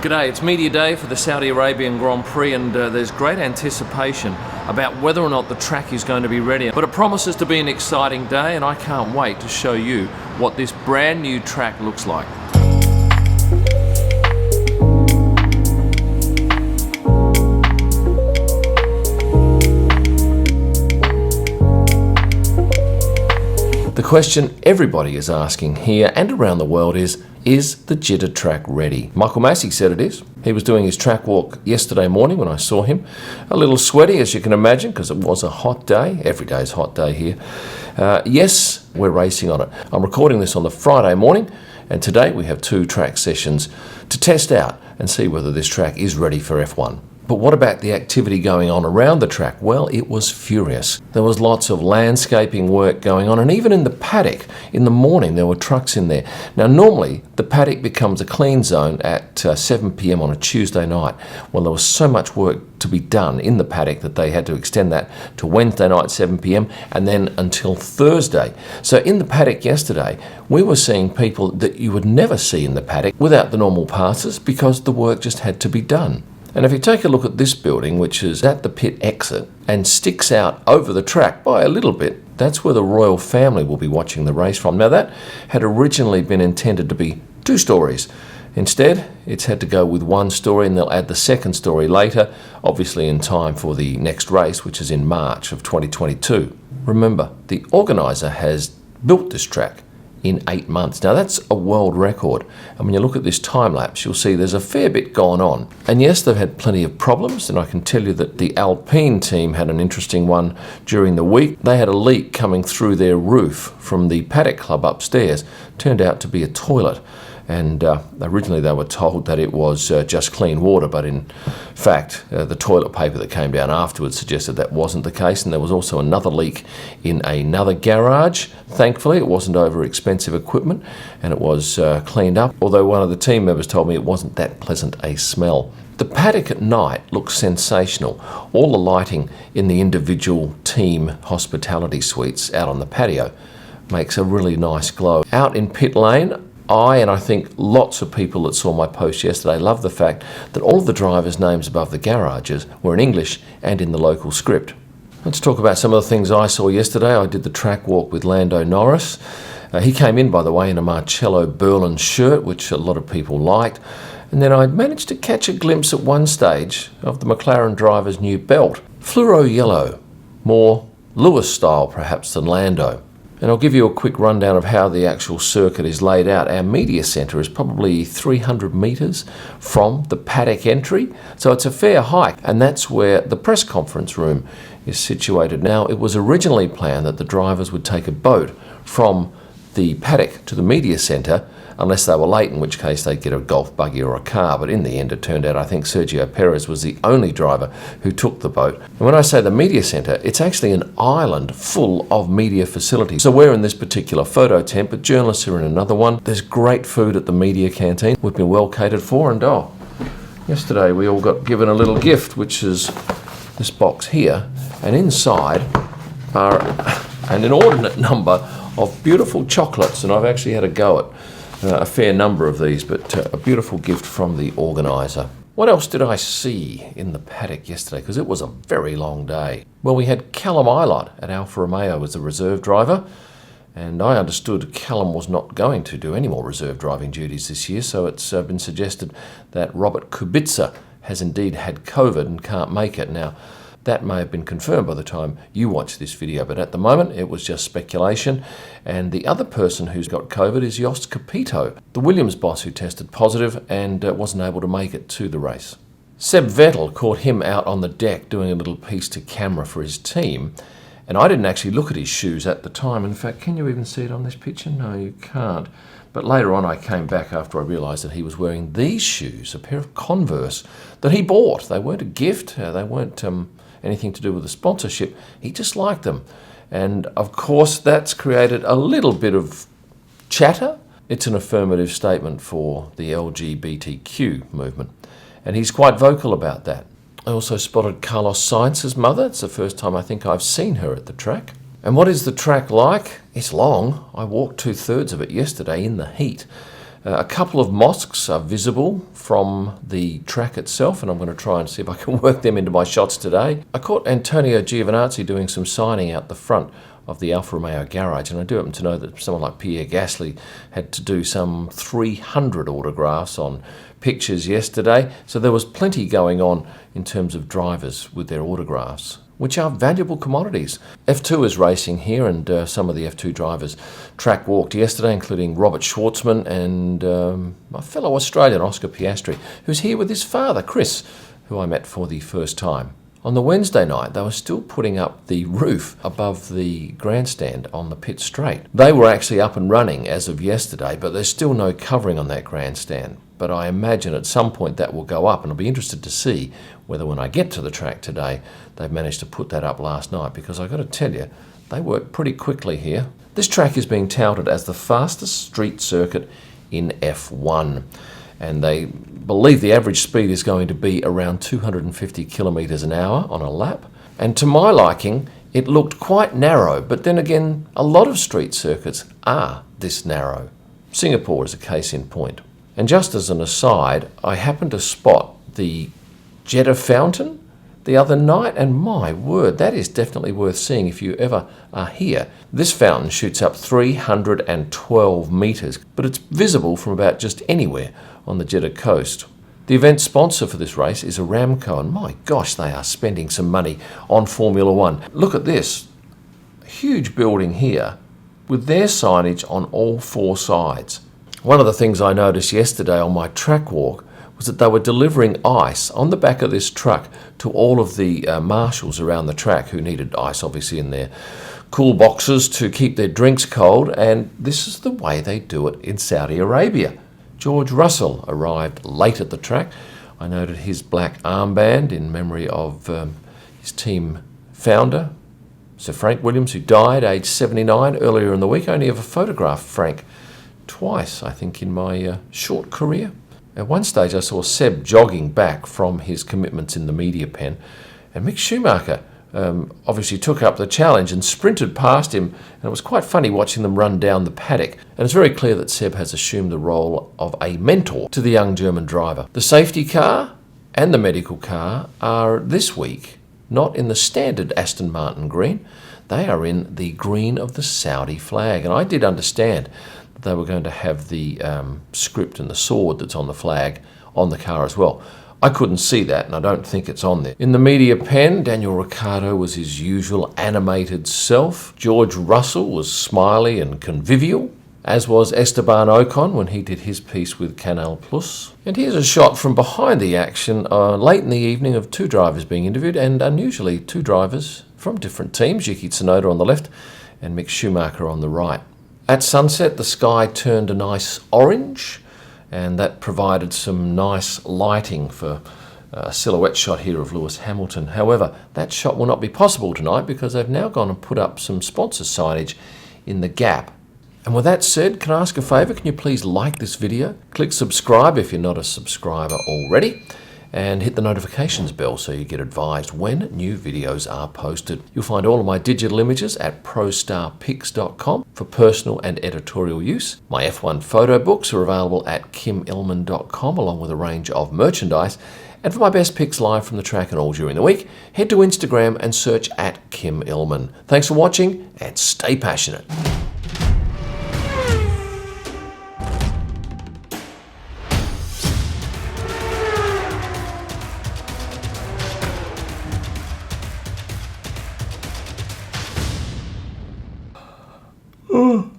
G'day, it's media day for the Saudi Arabian Grand Prix and there's great anticipation about whether or not the track is going to be ready. But it promises to be an exciting day and I can't wait to show you what this brand new track looks like. The question everybody is asking here and around the world is the jitter track ready? Michael Massey said it is. He was doing his track walk yesterday morning when I saw him. A little sweaty, as you can imagine, because it was a hot day. Every day is a hot day here. Yes, we're racing on it. I'm recording this on the Friday morning, and today we have 2 track sessions to test out and see whether this track is ready for F1. But what about the activity going on around the track? Well, it was furious. There was lots of landscaping work going on, and even in the paddock, in the morning, there were trucks in there. Now, normally, the paddock becomes a clean zone at 7 p.m. on a Tuesday night. Well, there was so much work to be done in the paddock that they had to extend that to Wednesday night, 7 p.m., and then until Thursday. So in the paddock yesterday, we were seeing people that you would never see in the paddock without the normal passes because the work just had to be done. And if you take a look at this building, which is at the pit exit and sticks out over the track by a little bit, that's where the royal family will be watching the race from. Now that had originally been intended to be 2 stories. Instead, it's had to go with 1 story and they'll add the 2nd story later, obviously in time for the next race, which is in March of 2022. Remember, the organiser has built this track in 8 months. Now that's a world record, and when you look at this time lapse you'll see there's a fair bit going on. And yes, they've had plenty of problems, and I can tell you that the Alpine team had an interesting one during the week. They had a leak coming through their roof from the paddock club upstairs. Turned out to be a toilet, and originally they were told that it was just clean water, but in fact the toilet paper that came down afterwards suggested that wasn't the case. And there was also another leak in another garage. Thankfully it wasn't over expensive equipment and it was cleaned up, although one of the team members told me it wasn't that pleasant a smell. The paddock at night looks sensational. All the lighting in the individual team hospitality suites out on the patio makes a really nice glow. Out in pit lane, and I think lots of people that saw my post yesterday love the fact that all of the drivers' names above the garages were in English and in the local script. Let's talk about some of the things I saw yesterday. I did the track walk with Lando Norris. He came in, by the way, in a Marcello Berlin shirt, which a lot of people liked. And then I managed to catch a glimpse at one stage of the McLaren driver's new belt. Fluoro yellow, more Lewis style perhaps than Lando. And I'll give you a quick rundown of how the actual circuit is laid out. Our media centre is probably 300 metres from the paddock entry, so it's a fair hike, and that's where the press conference room is situated. Now, it was originally planned that the drivers would take a boat from the paddock to the media centre, unless they were late, in which case they'd get a golf buggy or a car. But in the end, it turned out I think Sergio Perez was the only driver who took the boat. And when I say the media centre, it's actually an island full of media facilities. So we're in this particular photo tent, but journalists are in another one. There's great food at the media canteen. We've been well catered for, and yesterday we all got given a little gift, which is this box here. And inside are an inordinate number of beautiful chocolates, and I've actually had a go at a fair number of these, but a beautiful gift from the organiser. What else did I see in the paddock yesterday? Because it was a very long day. Well, we had Callum Ilott at Alfa Romeo as the reserve driver, and I understood Callum was not going to do any more reserve driving duties this year, so it's been suggested that Robert Kubica has indeed had COVID and can't make it. Now, that may have been confirmed by the time you watch this video, but at the moment it was just speculation. And the other person who's got COVID is Jost Capito, the Williams boss, who tested positive and wasn't able to make it to the race. Seb Vettel caught him out on the deck doing a little piece to camera for his team, and I didn't actually look at his shoes at the time. In fact, can you even see it on this picture? No, you can't. But later on I came back after I realised that he was wearing these shoes, a pair of Converse that he bought. They weren't a gift, they weren't anything to do with the sponsorship. He just liked them. And of course that's created a little bit of chatter. It's an affirmative statement for the LGBTQ movement, and he's quite vocal about that. I also spotted Carlos Sainz's mother. It's the first time I think I've seen her at the track. And what is the track like? It's long. I walked 2/3 of it yesterday in the heat. A couple of mosques are visible from the track itself, and I'm going to try and see if I can work them into my shots today. I caught Antonio Giovinazzi doing some signing out the front of the Alfa Romeo garage, and I do happen to know that someone like Pierre Gasly had to do some 300 autographs on pictures yesterday, so there was plenty going on in terms of drivers with their autographs, which are valuable commodities. F2 is racing here, and some of the F2 drivers track walked yesterday, including Robert Schwartzman and my fellow Australian Oscar Piastri, who's here with his father, Chris, who I met for the first time. On the Wednesday night, they were still putting up the roof above the grandstand on the pit straight. They were actually up and running as of yesterday, but there's still no covering on that grandstand. But I imagine at some point that will go up, and I'll be interested to see whether when I get to the track today, they've managed to put that up last night, because I've got to tell you, they work pretty quickly here. This track is being touted as the fastest street circuit in F1, and they believe the average speed is going to be around 250 kilometres an hour on a lap. And to my liking, it looked quite narrow, but then again, a lot of street circuits are this narrow. Singapore is a case in point. And just as an aside, I happened to spot the Jeddah fountain the other night, and my word, that is definitely worth seeing if you ever are here. This fountain shoots up 312 metres, but it's visible from about just anywhere on the Jeddah coast. The event sponsor for this race is Aramco, and my gosh, they are spending some money on Formula One. Look at this huge building here with their signage on all four sides. One of the things I noticed yesterday on my track walk was that they were delivering ice on the back of this truck to all of the marshals around the track who needed ice, obviously, in their cool boxes to keep their drinks cold, and this is the way they do it in Saudi Arabia. George Russell arrived late at the track. I noted his black armband in memory of his team founder, Sir Frank Williams, who died aged 79 earlier in the week. I only ever photographed Frank twice, I think, in my short career. At one stage I saw Seb jogging back from his commitments in the media pen, and Mick Schumacher obviously took up the challenge and sprinted past him, and it was quite funny watching them run down the paddock. And it's very clear that Seb has assumed the role of a mentor to the young German driver. The safety car and the medical car are this week not in the standard Aston Martin green. They are in the green of the Saudi flag, and I did understand that they were going to have the script and the sword that's on the flag on the car as well. I couldn't see that, and I don't think it's on there. In the media pen, Daniel Ricciardo was his usual animated self. George Russell was smiley and convivial, as was Esteban Ocon when he did his piece with Canal+. And here's a shot from behind the action late in the evening of two drivers being interviewed, and unusually two drivers from different teams, Yuki Tsunoda on the left and Mick Schumacher on the right. At sunset, the sky turned a nice orange, and that provided some nice lighting for a silhouette shot here of Lewis Hamilton. However, that shot will not be possible tonight because they've now gone and put up some sponsor signage in the gap. And with that said, can I ask a favour? Can you please like this video? Click subscribe if you're not a subscriber already, and hit the notifications bell so you get advised when new videos are posted. You'll find all of my digital images at prostarpics.com for personal and editorial use. My F1 photo books are available at kimillman.com along with a range of merchandise. And for my best pics live from the track and all during the week, head to Instagram and search at Kim Illman. Thanks for watching and stay passionate. Oh.